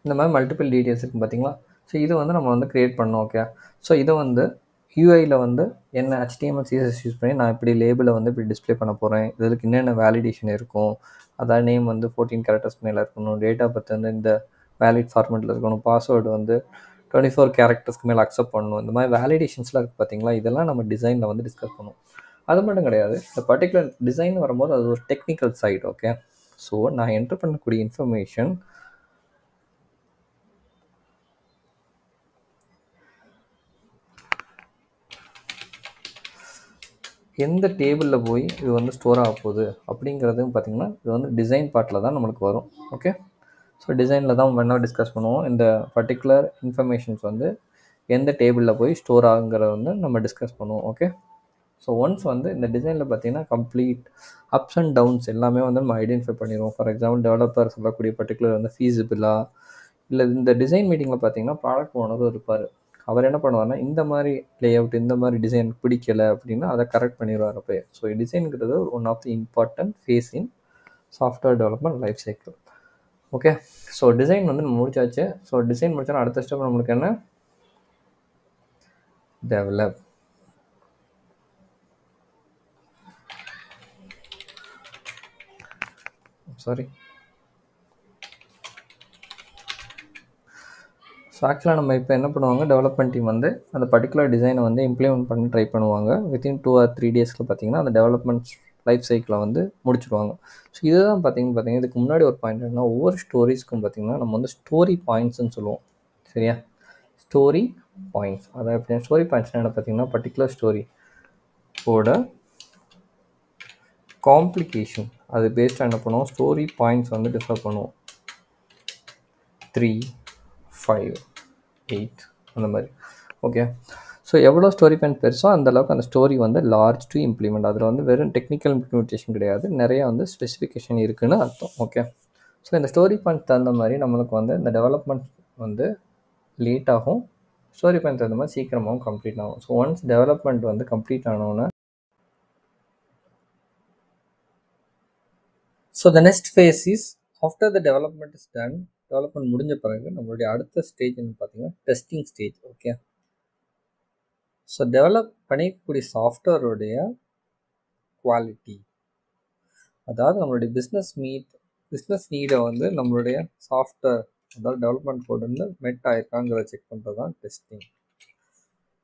இந்த மாதிரி மல்டிபிள் டீட்டெயில்ஸ் இருக்குது பார்த்தீங்களா. ஸோ இது வந்து நம்ம வந்து க்ரியேட் பண்ணோம். ஓகே. ஸோ இதை வந்து யூஐயில் வந்து என்ன HTML CSS யூஸ் பண்ணி நான் இப்படி லேபிளை வந்து இப்படி டிஸ்பிளே பண்ண போகிறேன். இதுக்கு என்னென்ன வேலிடேஷன் இருக்கும் அதாவது நேம் வந்து 14 கேரக்டர்ஸ் மேலே இருக்கணும். டேட் ஆஃப் பர்த் வந்து இந்த வேலிட் ஃபார்மெட்டில் இருக்கணும். பாஸ்வேர்டு வந்து 24 கேரக்டர்ஸ்க்கு மேலே அக்செப்ட் பண்ணணும். இந்த மாதிரி வேலிடேஷன்ஸ்லாம் இருக்குது பார்த்தீங்களா. இதெல்லாம் நம்ம டிசைனில் வந்து டிஸ்கஸ் பண்ணுவோம். அது மட்டும் கிடையாது இந்த பர்டிகுலர் டிசைன் வரும்போது அது ஒரு டெக்னிக்கல் சைடு. ஓகே. ஸோ நான் என்டர் பண்ணக்கூடிய இன்ஃபர்மேஷன் எந்த டேபிளில் போய் இது வந்து ஸ்டோர் ஆக போகுது அப்படிங்கிறதும் பார்த்திங்கன்னா இது வந்து டிசைன் பார்ட்டில் தான் நம்மளுக்கு வரும். ஓகே. ஸோ டிசைனில் தான் நம்ம என்ன டிஸ்கஸ் பண்ணுவோம் இந்த பர்டிகுலர் இன்ஃபர்மேஷன்ஸ் வந்து எந்த டேபிளில் போய் ஸ்டோர் ஆகுங்கிறத வந்து நம்ம டிஸ்கஸ் பண்ணுவோம். ஓகே. ஸோ ஒன்ஸ் வந்து இந்த டிசைனில் பார்த்திங்கன்னா கம்ப்ளீட் அப்ஸ் அண்ட் டவுன்ஸ் எல்லாமே வந்து நம்ம ஐடென்டிஃபை பண்ணிடுவோம். ஃபார் எக்ஸாம்பிள் டெவலப்பர் சொல்லக்கூடிய பர்டிகுலர் வந்து ஃபீஸிபிளா இல்லை இந்த டிசைன் மீட்டிங்கில் பார்த்திங்கன்னா ப்ராடக்ட் ஓனரும் இருப்பார். அவர் என்ன பண்ணுவார்னா இந்த மாதிரி லேஅவுட் இந்த மாதிரி டிசைன் பிடிக்கலை அப்படின்னா அதை கரெக்ட் பண்ணிடுவார். அப்போ ஸோ டிசைனுங்கிறது one of the important phase in software development life cycle. Okay. So design வந்து நம்ம முடிச்சாச்சு. ஸோ டிசைன் முடிச்சோன்னா அடுத்த ஸ்டெப் நம்மளுக்கு என்ன டெவலப். ஸோ ஆக்சுவலாக நம்ம இப்போ என்ன பண்ணுவாங்க, டெவலப்மெண்ட் டீம் வந்து அந்த பர்டிகுலர் டிசைனை வந்து இம்ப்ளிமெண்ட் பண்ணி ட்ரை பண்ணுவாங்க. வித்தின் 2 or 3 டேஸில் பார்த்தீங்கன்னா அந்த டெவலப்மெண்ட் லைஃப் சைக்கிளை வந்து முடிச்சுடுவாங்க. ஸோ இதுதான் பார்த்தீங்கன்னா இதுக்கு முன்னாடி ஒரு பாயிண்ட் என்னன்னா, ஒவ்வொரு ஸ்டோரிஸ்க்கும் பார்த்தீங்கன்னா நம்ம வந்து ஸ்டோரி பாயிண்ட்ஸ்ன்னு சொல்லுவோம். சரியா? ஸ்டோரி பாயிண்ட்ஸ், அதாவது எப்படி ஸ்டோரி பாயிண்ட்ஸ்னால் என்ன பார்த்தீங்கன்னா, பர்டிகுலர் ஸ்டோரி ஓட காம்ப்ளிகேஷன் அது பேஸ்டாக என்ன பண்ணுவோம், ஸ்டோரி பாயிண்ட்ஸ் வந்து டிஃபர் பண்ணுவோம். 3, 5, 8 அந்த மாதிரி. ஓகே, ஸோ எவ்வளோ ஸ்டோரி பாயிண்ட் பெருசோ அந்தளவுக்கு அந்த ஸ்டோரி வந்து லார்ஜ் டு இம்ப்ளிமெண்ட். அதில் வந்து வெறும் டெக்னிக்கல் இம்ப்ளிமெண்டேஷன் கிடையாது, நிறைய வந்து ஸ்பெசிஃபிகேஷன் இருக்குதுன்னு அர்த்தம். ஓகே, ஸோ இந்த ஸ்டோரி பாயிண்ட் தகுந்த மாதிரி நம்மளுக்கு வந்து இந்த டெவலப்மெண்ட் வந்து லேட் ஆகும், ஸ்டோரி பாயிண்ட் தகுந்த மாதிரி சீக்கிரமாகவும் கம்ப்ளீட் ஆகும். ஸோ ஒன்ஸ் டெவலப்மெண்ட் வந்து கம்ப்ளீட் ஆனோன்னே, so the next phase is after the development is done. Development முடிஞ்ச பிறகு நம்மளுடைய அடுத்த ஸ்டேஜ் பார்த்தீங்கன்னா testing stage. Okay, so develop பண்ணிக்கக்கூடிய சாஃப்ட்வேருடைய குவாலிட்டி, அதாவது நம்மளுடைய பிஸ்னஸ் நீடை வந்து நம்மளுடைய சாஃப்ட்வேர் அதாவது டெவலப்மெண்ட் கோட் வந்து மெட் ஆயிருக்காங்கிறத செக் பண்ணுறது தான் டெஸ்டிங்.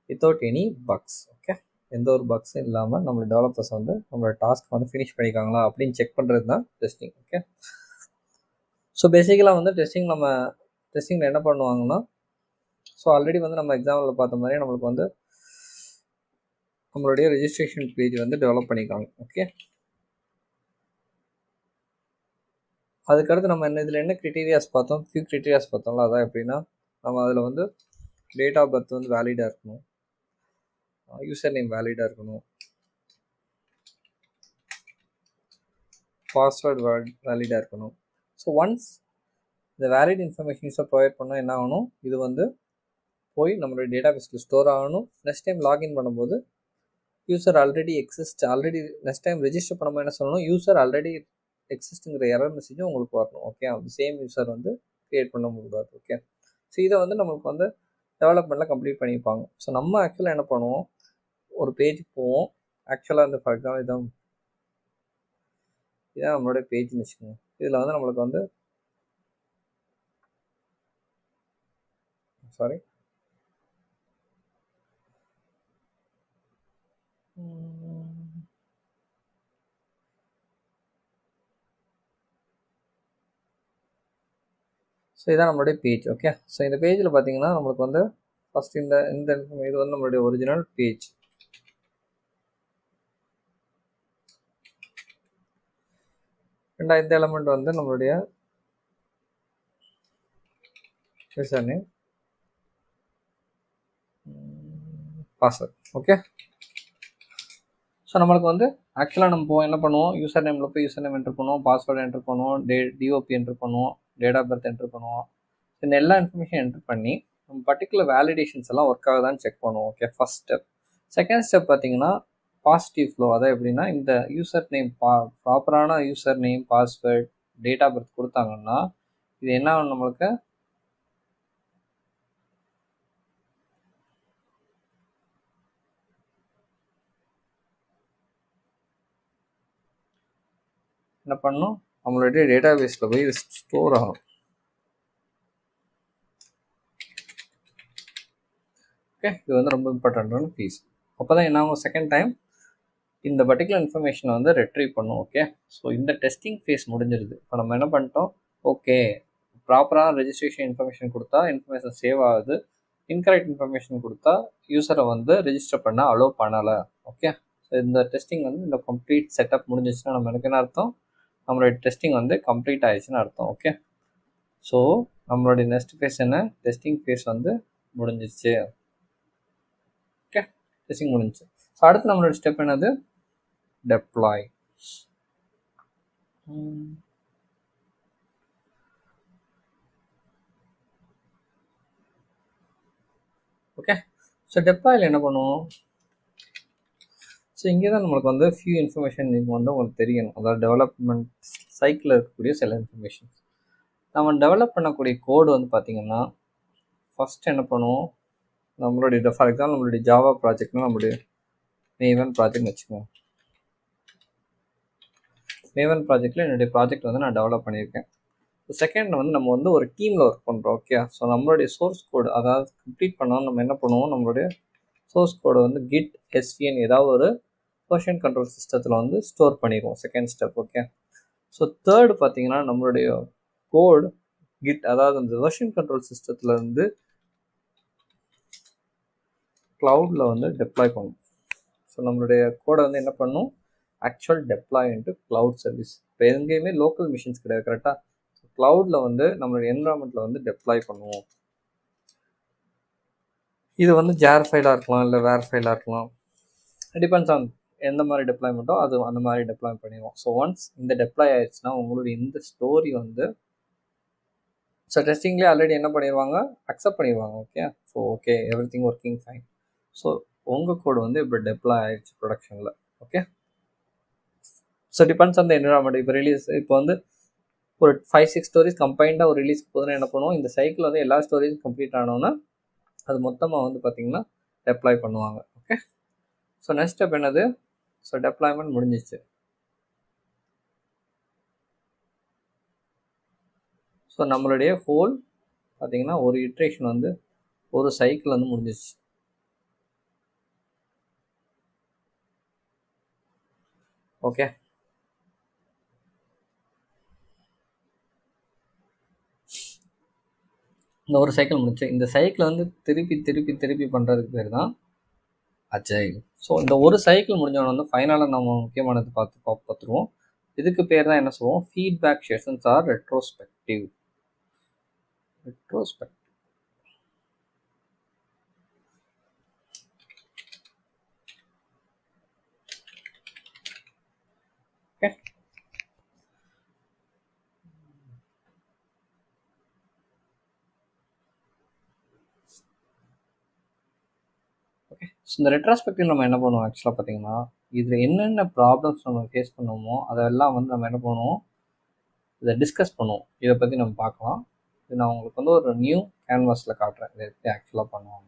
Without any bugs. ஓகே, எந்த ஒரு பக்ஸும் இல்லாமல் நம்ம டெவலப்பர்ஸ் வந்து நம்மளோட டாஸ்க் வந்து ஃபினிஷ் பண்ணிக்காங்களா அப்படின்னு செக் பண்ணுறது தான் டெஸ்டிங். ஓகே, ஸோ பேசிக்கலாக வந்து டெஸ்டிங்கில் என்ன பண்ணுவாங்கன்னா, ஸோ ஆல்ரெடி வந்து நம்ம எக்ஸாம்பிளில் பார்த்த மாதிரி நம்மளுக்கு வந்து நம்மளுடைய ரெஜிஸ்ட்ரேஷன் பேஜ் வந்து டெவலப் பண்ணிக்காங்க. ஓகே, அதுக்கடுத்து நம்ம இதில் என்ன க்ரிட்டீரியாஸ் பார்த்தோம், ஃபியூ க்ரிட்டீரியாஸ் பார்த்தோம்ல. அதான் எப்படின்னா, நம்ம அதில் வந்து டேட் ஆஃப் பர்த் வந்து வேலிடாக இருக்கணும், யூசர் நேம் வேலிடாக இருக்கணும், பாஸ்வேர்டு வேலிடாக இருக்கணும். ஸோ ஒன்ஸ் இந்த வேலிட் இன்ஃபர்மேஷன்ஸை ப்ரொவைட் பண்ணால் என்ன ஆகணும், இது வந்து போய் நம்மளுடைய டேட்டா பேஸில் ஸ்டோர் ஆகணும். நெக்ஸ்ட் டைம் லாகின் பண்ணும்போது user already next time register பண்ணும்போது என்ன சொல்லணும், யூசர் ஆல்ரெடி எக்ஸிஸ்ட்டுங்கிற எரர் மெசேஜும் உங்களுக்கு வரணும். ஓகே, அந்த சேம் யூசர் வந்து க்ரியேட் பண்ண முடியாது. ஓகே, ஸோ இதை வந்து நம்மளுக்கு வந்து டெவலப்மெண்ட்டில் கம்ப்ளீட் பண்ணியிருப்பாங்க. ஸோ நம்ம ஆக்சுவலாக என்ன பண்ணுவோம், ஒரு பேஜுக்கு போவோம். ஆக்சுவலாக இந்த ஃபார் எக்ஸாம்பிள் இதான் நம்மளுடைய பேஜ்னு வச்சுக்கோங்க. இதில் வந்து நம்மளுக்கு வந்து ஸோ இதான் நம்மளுடைய பேஜ். ஓகே, ஸோ இந்த பேஜில் பார்த்தீங்கன்னா நம்மளுக்கு வந்து ஃபஸ்ட் இது வந்து நம்மளுடைய ஒரிஜினல் பேஜ். இந்த எலமெண்ட் வந்து நம்மளுடைய user name, password. Okay, so நம்மளுக்கு வந்து ஆக்சுவலாக நம்ம என்ன பண்ணுவோம், யூசர் நேமில் போய் யூசர் நேம் என்ட்ரு பண்ணுவோம், பாஸ்வேர்டு என்ட்ரு பண்ணுவோம், டிஓபி என்ட்ரு பண்ணுவோம், டேட் ஆஃப் பர்த் என்ட்ரு பண்ணுவோம். இந்த எல்லா இன்ஃபர்மேஷன் என்ட்ரு பண்ணி நம்ம பர்டிகுலர் வேலிடேஷன்ஸ் எல்லாம் ஒர்க் ஆகுதான்னு செக் பண்ணுவோம். Okay, first step. Second step பார்த்தீங்கன்னா பாசிட்டிவ் ஃப்ளோ. அதாவது எப்படின்னா, இந்த யூசர் நேம் ப்ராப்பரான user name, password, date of birth கொடுத்தாங்கன்னா இது என்ன ஆகும், நம்மளுக்கு என்ன பண்ணணும், நம்மளுடைய டேட்டா பேஸில் போய் ஸ்டோர் ஆகும். ஓகே, இது வந்து ரொம்ப இம்பார்ட்டண்ட்டான பீஸ். அப்போ தான் என்ன ஆகும், செகண்ட் டைம் இந்த பர்டிகுலர் இன்ஃபர்மேஷனை வந்து ரெட்ரீவ் பண்ணும். ஓகே, ஸோ இந்த டெஸ்டிங் ஃபேஸ் முடிஞ்சிருது. இப்போ நம்ம என்ன பண்ணிட்டோம், ஓகே ப்ராப்பரான ரெஜிஸ்ட்ரேஷன் இன்ஃபர்மேஷன் கொடுத்தா இன்ஃபர்மேஷன் சேவ் ஆகுது, இன்கரெக்ட் இன்ஃபர்மேஷன் கொடுத்தா யூசரை வந்து ரெஜிஸ்டர் பண்ண அலோவ் பண்ணலை. ஓகே, ஸோ இந்த டெஸ்டிங் வந்து இந்த கம்ப்ளீட் செட்டப் முடிஞ்சிச்சுன்னா நம்ம எனக்கு என்ன அர்த்தம், நம்மளுடைய டெஸ்டிங் வந்து கம்ப்ளீட் ஆயிடுச்சுன்னு அர்த்தம். ஓகே, ஸோ நம்மளுடைய நெக்ஸ்ட் ஃபேஸ் என்ன, டெஸ்டிங் ஃபேஸ் வந்து முடிஞ்சிச்சு. ஓகே, டெஸ்டிங் முடிஞ்சிச்சு. ஸோ அடுத்து நம்மளோட ஸ்டெப் என்னது, deploy. ஓகே, ஸோ டெப்ளாயில் என்ன பண்ணுவோம், ஸோ இங்கே தான் நம்மளுக்கு வந்து ஃபியூ இன்ஃபர்மேஷன் வந்து உங்களுக்கு தெரியணும். அதாவது டெவலப்மெண்ட் சைக்கிளில் இருக்கக்கூடிய சில இன்ஃபர்மேஷன்ஸ். நம்ம டெவலப் பண்ணக்கூடிய கோடு வந்து பார்த்திங்கன்னா ஃபஸ்ட் என்ன பண்ணுவோம், நம்மளுடைய ஃபார் எக்ஸாம்பிள் நம்மளுடைய ஜாவா ப்ராஜெக்ட்னா நம்மளுடைய மேவன் ப்ராஜெக்ட்னு வச்சுக்கோங்க. மேவன் ப்ராஜெக்டில் என்னுடைய ப்ராஜெக்ட் வந்து நான் டெவலப் பண்ணியிருக்கேன். செகண்ட் வந்து நம்ம வந்து ஒரு டீமில் ஒர்க் பண்ணுறோம். ஓகே, ஸோ நம்மளுடைய சோர்ஸ் கோடு அதாவது கம்ப்ளீட் பண்ணால் நம்ம என்ன பண்ணுவோம், நம்மளுடைய சோர்ஸ் கோடை வந்து கிட் எஸ்விஎன் ஏதாவது ஒரு வெர்ஷன் கண்ட்ரோல் சிஸ்டத்தில் வந்து ஸ்டோர் பண்ணிடுவோம். Second step. Okay, so third பார்த்தீங்கன்னா நம்மளுடைய கோட் கிட் அதாவது அந்த வெர்ஷன் கண்ட்ரோல் சிஸ்டத்தில் இருந்து க்ளவுடில் வந்து டெப்ளாய் பண்ணும். ஸோ நம்மளுடைய கோடை வந்து என்ன பண்ணும், actual deploy into cloud service. இப்போ எங்கேயுமே லோக்கல் மிஷின்ஸ் கிடையாது, கரெக்டாக. ஸோ க்ளவுடில் வந்து நம்மளுடைய என்விரான்மெண்ட்டில் வந்து டெப்ளாய் பண்ணுவோம். இது வந்து ஜார் ஃபைலாக இருக்கலாம், இல்லை வேர் ஃபைலாக இருக்கலாம். டிபெண்ட்ஸ் ஆன் எந்த மாதிரி டெப்ளாய்மெண்ட்டோ அது அந்த மாதிரி டெப்ளாய் பண்ணிடுவோம். ஸோ ஒன்ஸ் இந்த டெப்ளாய் ஆயிடுச்சுன்னா உங்களுடைய இந்த ஸ்டோரி வந்து ஸோ டெஸ்டிங்லேயே ஆல்ரெடி என்ன பண்ணிடுவாங்க, அக்செப்ட் பண்ணிடுவாங்க. Okay, so okay every thing working fine. So உங்கள் கோடு வந்து இப்போ டெப்ளாய் ஆயிடுச்சு ப்ரொடக்ஷனில். Okay, so depends on the environment. இப்போ ரிலீஸ் இப்போ வந்து ஒரு 5-6 ஸ்டோரிஸ் கம்பைண்டாக ஒரு ரிலீஸ் போதுன்னா என்ன பண்ணுவோம், இந்த சைக்கிள் வந்து எல்லா ஸ்டோரிஸும் கம்ப்ளீட் ஆனோன்னா அது மொத்தமாக வந்து பார்த்திங்கன்னா டெப்ளாய் பண்ணுவாங்க. ஓகே, ஸோ நெக்ஸ்ட் ஸ்டெப் என்னது, ஸோ டெப்ளாய்மெண்ட் முடிஞ்சிச்சு. ஸோ நம்மளுடைய ஹோல் பார்த்தீங்கன்னா ஒரு இட்ரேஷன் வந்து ஒரு சைக்கிள் வந்து முடிஞ்சிச்சு. ஓகே, இந்த ஒரு சைக்கிள் முடிச்சு. இந்த சைக்கிள் வந்து திருப்பி திருப்பி திருப்பி பண்ணுறதுக்கு பேர் தான் அஜைல். ஸோ இந்த ஒரு சைக்கிள் முடிஞ்சவன வந்து ஃபைனலாக நம்ம முக்கியமானது பார்த்துருவோம். இதுக்கு பேர் தான் என்ன சொல்லுவோம், feedback sessions or retrospective. Okay, okay, so இந்த ரெட்ரோஸ்பெக்டிவ் நம்ம என்ன பண்ணுவோம், ஆக்சுவலாக பார்த்தீங்கன்னா இதில் என்னென்ன ப்ராப்ளம்ஸ் நம்ம ஃபேஸ் பண்ணுவோமோ அதெல்லாம் வந்து நம்ம என்ன பண்ணுவோம், இதை டிஸ்கஸ் பண்ணுவோம். இதை பற்றி நம்ம பார்க்கலாம். இது நான் உங்களுக்கு வந்து ஒரு நியூ கேன்வாஸில் காட்டுறேன், இதை எப்படி ஆக்சுவலாக பண்ணுவாங்க.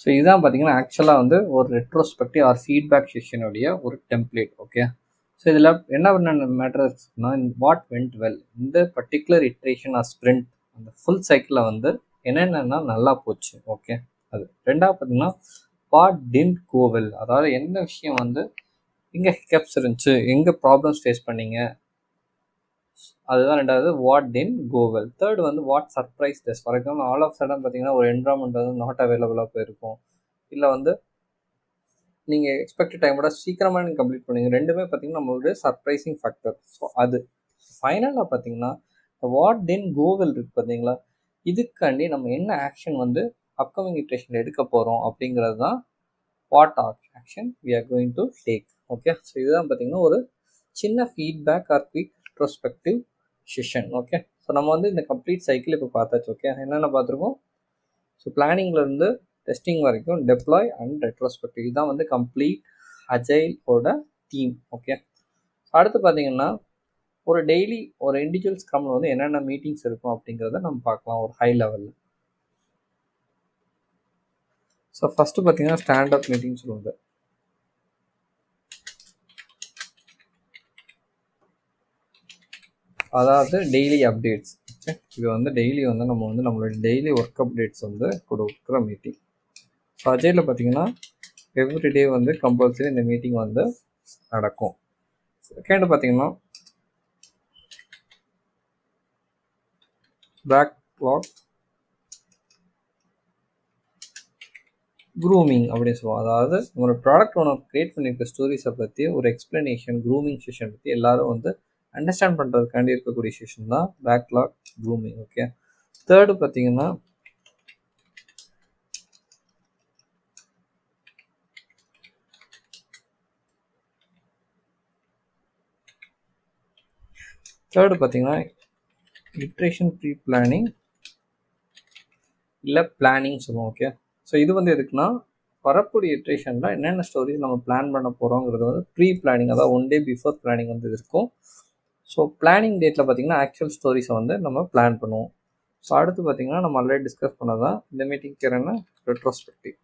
ஸோ இதுதான் பார்த்தீங்கன்னா ஆக்சுவலாக வந்து ஒரு ரெட்ரோஸ்பெக்டிவ் ஆர் ஃபீட்பேக் செஷனுடைய ஒரு டெம்ப்ளேட். ஓகே, ஸோ இதில் என்ன மேட்டர்ஸ்னா, வாட் வெண்ட் வெல், இந்த பர்டிகுலர் இட்ரேஷன் ஆர் ஸ்ப்ரிண்ட் அந்த ஃபுல் சைக்கிளில் வந்து என்னென்னா நல்லா போச்சு. ஓகே, அது ரெண்டாவது பார்த்தீங்கன்னா வாட் டின்ட் கோ வெல், அதாவது எந்த விஷயம் வந்து எங்கே ஹிக்கப்ஸ் இருந்துச்சு, எங்கே ப்ராப்ளம்ஸ் ஃபேஸ் பண்ணீங்க, அதுதான் ரெண்டாவது what didn't go well. Third வந்து what surprise test. For example all of sudden பார்த்தீங்கன்னா ஒரு என்வரான்மெண்ட் வந்து நாட் அவைலபிளாக போயிருக்கும், இல்லை வந்து நீங்கள் எக்ஸ்பெக்டட் டைமோட சீக்கிரமாக நீங்கள் கம்ப்ளீட் பண்ணுவீங்க. ரெண்டுமே பார்த்தீங்கன்னா நம்மளுடைய சர்ப்ரைசிங் ஃபேக்டர். ஸோ அது ஃபைனலாக பார்த்தீங்கன்னா வாட் தென் கோவெல் இருக்குது பார்த்தீங்களா, இதுக்காண்டி நம்ம என்ன ஆக்ஷன் வந்து அப்கமிங் இட்ரேஷனில் எடுக்க போகிறோம் அப்படிங்கிறது தான் what action we are going to take. Okay, so இதுதான் பார்த்தீங்கன்னா ஒரு சின்ன feedback or quick retrospective session. Okay, so நம்ம வந்து இந்த கம்ப்ளீட் சைக்கிள் இப்போ பார்த்தாச்சு. ஓகே, என்னென்ன பார்த்துருக்கோம், ஸோ பிளானிங்லேருந்து டெஸ்டிங் வரைக்கும் டெப்ளாய் அண்ட் ரெட்ரோஸ்பெக்டிவ், இதுதான் வந்து கம்ப்ளீட் அஜைலோட டீம். ஓகே, அடுத்து பார்த்தீங்கன்னா ஒரு டெய்லி ஒரு இண்டிவிஜுவல் ஸ்க்ரம்ல வந்து என்னென்ன மீட்டிங்ஸ் இருக்கும் அப்படிங்கிறத நம்ம பார்க்கலாம் ஒரு ஹை லெவலில். ஸோ ஃபஸ்ட்டு பார்த்தீங்கன்னா ஸ்டாண்டப் மீட்டிங் சொல்லுவாங்க. அதாவது டெய்லி அப்டேட்ஸ். ஓகே, இது வந்து டெய்லி வந்து நம்ம வந்து நம்மளுடைய டெய்லி ஒர்க் அப்டேட்ஸ் வந்து கொடுக்குற மீட்டிங். ஸோ அஜைலில் பார்த்தீங்கன்னா எவ்ரிடே வந்து கம்பல்சரி இந்த மீட்டிங் வந்து நடக்கும். செகண்ட் பார்த்தீங்கன்னா பேக்லாக் க்ரூமிங் அப்படின்னு சொல்லுவோம். அதாவது ஒரு ப்ராடக்ட் ஒன்று க்ரியேட் பண்ணியிருக்க ஸ்டோரிஸை பற்றி ஒரு எக்ஸ்ப்ளனேஷன், க்ரூமிங் செஷன் பற்றி எல்லாரும் வந்து அண்டர்ஸ்டாண்ட் பண்ணுறதுக்காண்டி இருக்கக்கூடிய செஷன் தான் பேக்லாக் க்ரூமிங். ஓகே, தேர்டு பார்த்தீங்கன்னா இட்ரேஷன் ப்ரீ பிளானிங் இல்லை பிளானிங் சொல்லுவோம். ஓகே, ஸோ இது வந்து எதுக்குன்னா வரக்கூடிய இட்ரேஷனில் என்னென்ன ஸ்டோரிஸ் நம்ம பிளான் பண்ண போகிறோங்கிறது வந்து ப்ரீ பிளானிங், அதாவது 1 day பிஃபோர் பிளானிங் வந்து இருக்கும். ஸோ பிளானிங் டேட்டில் பார்த்திங்கன்னா ஆக்சுவல் ஸ்டோரிஸை வந்து நம்ம பிளான் பண்ணுவோம். ஸோ அடுத்து பார்த்திங்கன்னா நம்ம ஆல்ரெடி டிஸ்கஸ் பண்ணதான் இந்த மீட்டிங் பேர் என்ன, ரெட்ரோஸ்பெக்டிவ்.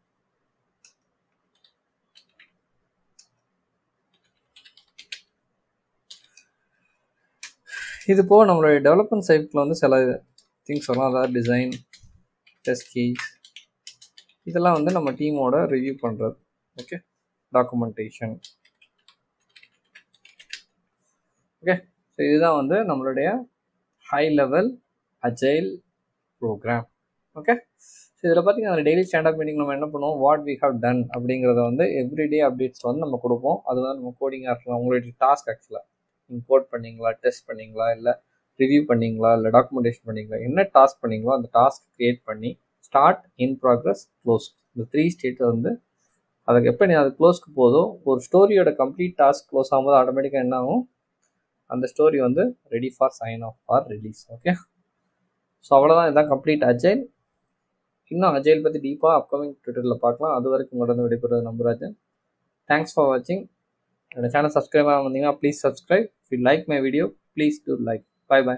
இது போக நம்மளுடைய டெவலப்மெண்ட் சைக்கிள் வந்து சில திங்ஸ் வரும், அதாவது டிசைன், டெஸ்ட் கேஸ், இதெல்லாம் வந்து நம்ம டீமோட ரிவ்யூ பண்ணுறது. Okay, documentation. ஓகே, ஸோ இதுதான் வந்து நம்மளுடைய high level agile program. Okay, so இதில் பார்த்தீங்கன்னா டெய்லி ஸ்டாண்டப் மீட்டிங் நம்ம என்ன பண்ணுவோம், வாட் வி ஹவ் டன் அப்படிங்கிறத வந்து எவ்ரிடே அப்டேட்ஸ் வந்து நம்ம கொடுப்போம். அது வந்து நம்ம கோடிங்காக இருக்கலாம், உங்களுடைய டாஸ்க் ஆக்சுவலாக நீங்கள் கோட் பண்ணிங்களா, டெஸ்ட் பண்ணிங்களா, இல்லை ரிவ்யூ பண்ணிங்களா, இல்லை டாக்குமெண்டேஷன் பண்ணிங்களா, என்ன டாஸ்க் பண்ணிங்களோ அந்த டாஸ்க் க்ரியேட் பண்ணி ஸ்டார்ட், இன் ப்ராக்ரஸ், க்ளோஸ், இந்த 3 ஸ்டேட்டை வந்து அதுக்கு எப்போ நீ அது க்ளோஸ்க்கு போதும், ஒரு ஸ்டோரியோட கம்ப்ளீட் டாஸ்க் க்ளோஸ் ஆகும்போது ஆட்டோமேட்டிக்காக என்ன ஆகும், அந்த ஸ்டோரி வந்து ready for sign off or release. Okay, so அவ்வளோதான், இதுதான் கம்ப்ளீட் அஜைல். இன்னும் அஜைல் பற்றி டீப்பாக அப்கமிங் ட்விட்டரில் பார்க்கலாம். அது வரைக்கும் உங்களோட விடைபெறுவது நம்புராஜன். தேங்க்ஸ் ஃபார் வாட்சிங். என்னோட சேனல் சப்ஸ்கிரைப் ஆகாமல் வந்தீங்கன்னா please subscribe. If you like my video please do like. Bye by.